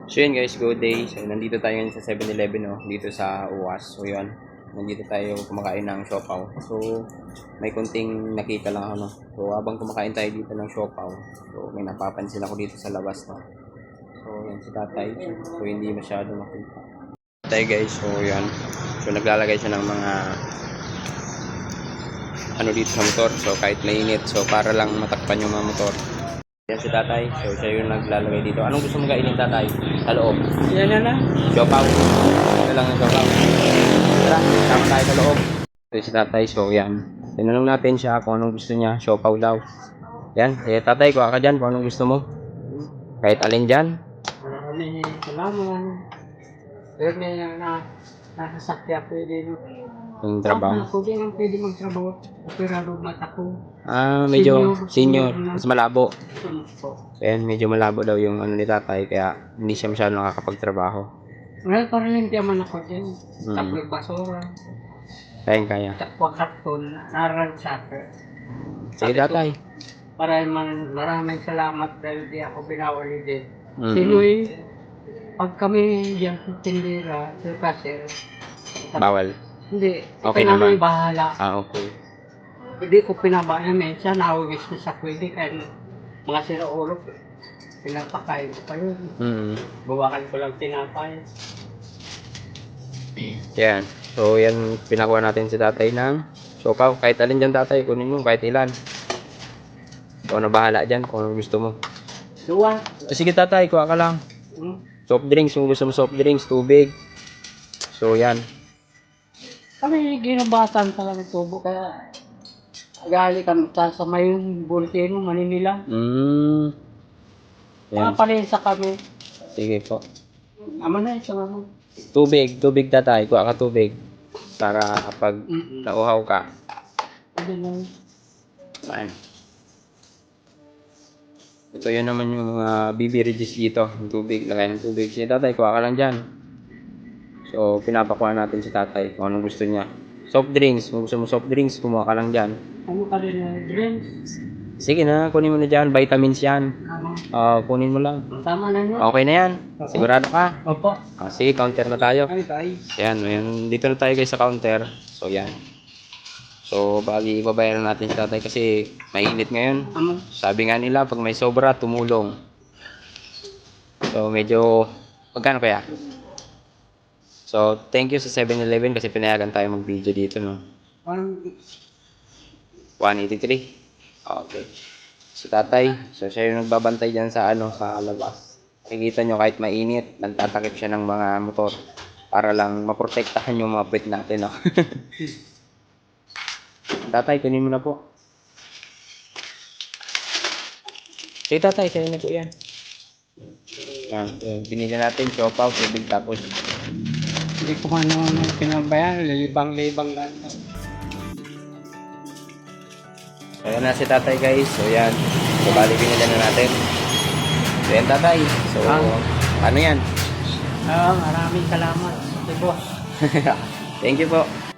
So yun guys, good day. So nandito tayo ngayon sa 7-Eleven, no? Dito sa UAS. So yun, nandito tayo kumakain ng siopaw. So may kunting nakita lang ako, no? So habang kumakain tayo dito ng siopaw, so may napapansin ako dito sa labas, no? So yan si tatay. So hindi masyado makita. Tatay guys, so yan. So naglalagay siya ng mga ano dito sa motor. So kahit mainit, so para lang matakpan yung mga motor. Yan si tatay. So siya yung naglalagay dito. Anong gusto mong kainin, tatay? Sa loob? Yan na lang. Siopaw. Ito lang yung siopaw. Tara, sama tayo sa loob. Ito si tatay. So yan. Tinanong natin siya kung anong gusto niya. Siopaw daw. Yan. Eh tatay, kuha ka dyan kung anong gusto mo. Kahit alin dyan. Maraming salamat. Pero na nakasakya pwede. Yung trabaho. Ako din ang pwede magtrabaho. Operado mata ko. Ah, medyo senior. Mas malabo. Po. Ayan, medyo malabo daw yung ano ni tatay. Kaya hindi siya masyado nakakapagtrabaho. Well, parang hindi man ako dyan. Tapos basura. Kaya. Tapos karton. Narang soccer. Sige tatay. Maraming salamat dahil di ako binawali din. Mm-hmm. Sinoy, pag kami diyan sa tindera, sa kasir, Bawal. hindi, Okay ito namin naman. bahala. Ah, okay. Hindi ko pinabaya minsan, nawagis na sa pwede kaya mga sira-ulo, pinapakain ko pa yun. Buwakan ko lang tinapay. Yan. So, yan, pinakuha natin si tatay ng siopaw. Kahit alin dyan tatay, kunin mo, kahit ilan. Ikaw na bahala dyan kung ano gusto mo. Duwa. Sige tatay, kuha ka lang. Soft drinks, kung gusto mo soft drinks, tubig. So, yan. Kami ginabatan talaga tubo, kaya gali kami sa may bultino, Manila. Yan. Paparesa kami. Sige po. Ama na ito naman. Tubig tatay, kuha ka tubig. Para kapag nauhaw ka. Pwede na. Ayan. Ito yun naman yung mga beverages dito. Yung tubig, lagay ng tubig. Si tatay, kuha ka lang dyan. So, pinapakuha natin si tatay kung anong gusto niya. Soft drinks, kung gusto mo soft drinks, kumuha ka lang dyan. Ano ka rin na drinks? Sige na, kunin mo na dyan. Vitamins yan. Kunin mo lang. Tama na yun. Okay na yan. Sigurado ka? Opo. Sige, counter na tayo. Ay, tayo. Yan, dito na tayo guys sa counter. So, yan. So, bali, babayaran natin si tatay kasi mainit ngayon. Sabi nga nila, pag may sobra, tumulong. So, medyo, magkano kaya? So, thank you sa 7-Eleven kasi pinayagan tayo mag-video dito, no? 183. Okay. So, tatay, so siya yung nagbabantay dyan sa, sa labas. Nakikita nyo kahit mainit, nagtatakip siya ng mga motor para lang maprotektahan yung mga puwit natin, no? Tatay, kunin mo na po. Sige tatay, sa'yo na po yan. Yan, binili natin, siopaw, tubig, tapos Hindi ko man naman pinabayan, lilibang-libang lang. ayan na si tatay guys. So yan. So bali binili na natin. So yan tatay. So ano yan? Maraming salamat. Boss. Thank you po.